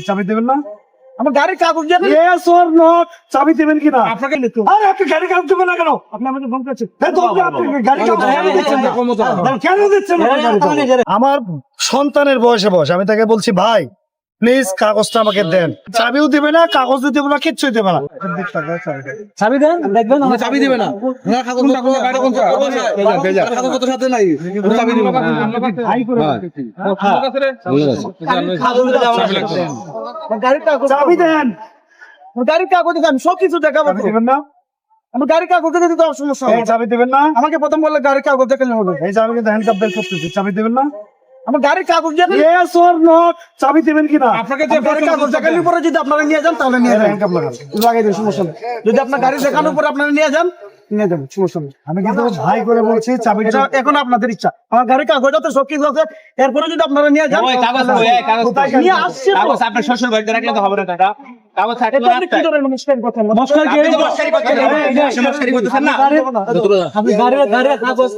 চাবি দেবেন না? আমার গাড়ির কাগজ দিয়ে Yes or not? চাবি দেবেন কিনা? আপনাকে নিতে আরে আপনি গাড়ির কাগজ দেবেন না কেন? আপনি আমাকে ফোন করছেন আপনি গাড়ির কাগজ কেন দিচ্ছেন না? কেন দিচ্ছেন না গাড়ির কাগজ? আমার সন্তানের বয়সে বয়স, আমি তাকে বলছি ভাই প্লিজ কাগজটা আমাকে দেন। চাবিও দিবে না, কাগজ দিবে না, কিচ্ছুই দেবে না। চাবি দেন, দেখবেন চাবি দিবে না, কাগজ সাথে নাই, চাবি দিবে না। গাড়ির কাগজ চাবি দেন। গাড়ির কাগজ আমি সবকিছু দেখাবো। দিবেন না? আমার গাড়ির কাগজ দিতে তো সমস্যা এই চাবি দিবেন না? আমাকে প্রথম বললে গাড়ির কাগজ দেখালে হবে। এই চাবি কিন্তু হ্যান্ডকাপ বের করতেছি, চাবি দিবেন না? আমার গাড়ির কাগজ দিয়ে Yes or not? চাবি দিবেন কিনা? আপনাকে যে গাড়ির কাগজ দেখানোর পরে যদি আপনারা নিয়ে যান তাহলে নিয়ে যান, হ্যান্ডকাপ লাগান। লাগাই দেন, সমস্যা নেই। যদি আপনার গাড়ি দেখানোর পরে আপনারা নিয়ে যান, নিয়ে যাবেন, সমস্যা নেই। আমি কিন্তু ভাই করে বলছি চাবিটা এটা এখন আপনাদের ইচ্ছা। আমার গাড়ির কাগজ আছে, সবকিছু আছে, এরপরে যদি আপনারা নিয়ে যান নিয়ে আসছে তো। আপনার শ্বশুর বাড়িতে রাখলে তো হবে না দাদা। কাগজ থাকলে এটা আপনি কি ধরনের মস্কারি কথা? মস্কারি কি? মস্কারি করতেছেন না। আপনি গাড়ির কাগজ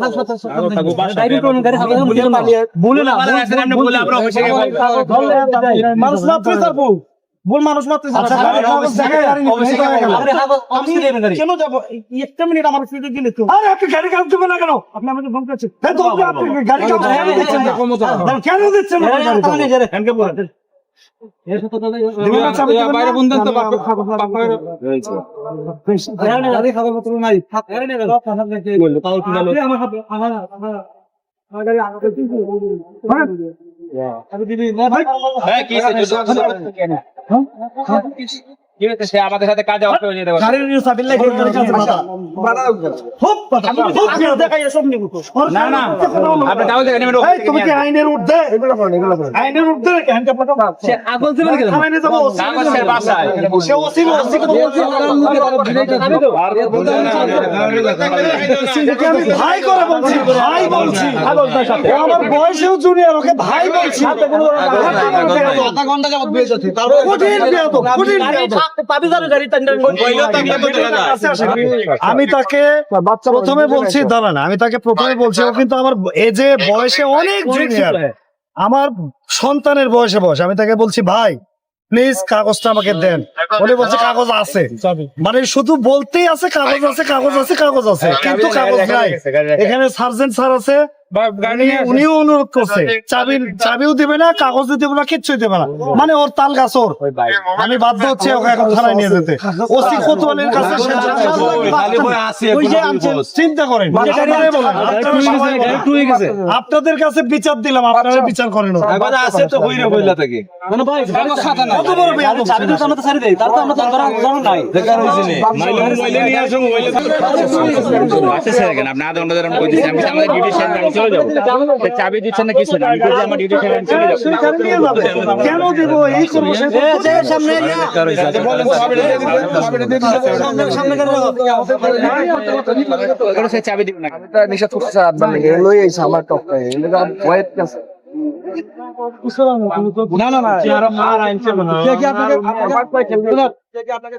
ডাইরি কোন গাড়ি কাগজ বলে না, বলে আমরা অফিসে গিয়ে মানুষ মাত্রই তার ভুল, ভুল মানুষ মাত্রই। আচ্ছা, গাড়ির কাগজ দেখায় গাড়ি নিয়ে গেল। আমি কেন যাবো? একটা মিনিট আমার সুযোগ দিলে তো। আরে আপনি গাড়ির কাগজ দেবেন না কেন? আপনি আমাকে ফোন করছেন আপনি গাড়ির কাগজ কেন দিচ্ছেন না? কেন দিচ্ছেন না গাড়ির কাগজ? দিবেন না, চাবি দিবেন না? বাইরে বন্ধন তো গাড়ি খাবার মতো নাই। আমার গাড়ি আগে কি হচ্ছে সে আমাদের সাথে কাজে অংশ হয়ে যেতে পারে। গাড়ির নিউজ আবিল্লাহ খুব কথা দেখাই সব নিব না না আপনি কাগজ দেখে নেবেন। এই তুমি কি আইনের ঊর্ধ্বে? আইনের ঊর্ধ্বে হ্যান্ডকাপ লাগাবো। সে আগল দিবেন কেন? থানায় যাবো, কাগজের বাসায় সে ওসি বলছে আমি ভাই করে বলছি, ভাই বলছি। ও আমার বয়সেও জুনিয়র, ওকে ভাই বলছি। আধা ঘন্টা যাবত বেশ আছে, তারপর কঠিন বেয়াদব, কঠিন বেয়াদব। আমি তাকে প্রথমে বলছি দাঁড়ান, আমি তাকে প্রথমে বলছি ও কিন্তু আমার এজে বয়সে অনেক জুনিয়র, আমার সন্তানের বয়সে বয়স। আমি তাকে বলছি ভাই প্লিজ কাগজটা আমাকে দেন। উনি বলছে কাগজ আছে, মানে শুধু বলতেই আছে কাগজ আছে কাগজ আছে কাগজ আছে, কিন্তু কাগজ নাই। এখানে সার্জেন্ট স্যার আছে, উনিও অনুরোধ করছে চাবিও দিবে না, কাগজ দিবে না, কিচ্ছুই দেবে না। মানে ওর তাল গাছ ওর। আমি বাধ্য হচ্ছে ওকে এখন থানায় নিয়ে যেতে। ওসি কোতোয়ালির কাছে চিন্তা করেন, আপনাদের কাছে বিচার দিলাম, আপনারা বিচার করেন। আছে তো হইরে বইলা থাকে মানে ভাই খাতা না কত বড় বেয়াদব চাবি তো আমরা তো ছাড়ি দেই, তার তো আমরা তো জানা নাই। দেখার হইছে নি মাইলে নিয়ে আসো মোবাইলে আচ্ছা স্যার কেন আপনি আধা ঘন্টা ধরে আমি কইতেছি আমি আমাদের ডিউটি শেষ আমি চলে যাব। চাবি দিচ্ছেন না কিছু না, আমি যদি আমার ডিউটি শেষ আমি চলে যাব। কেন দেব এই কর্মসূচি? সামনে সে চাবি দিব না। নিশা করতে স্যার আদবার লাগে লই আইছে আমার টপটা এলাকা ওয়েট কাছে না না না, আর মার আইছে মনে হয়। কে কি আপনাকে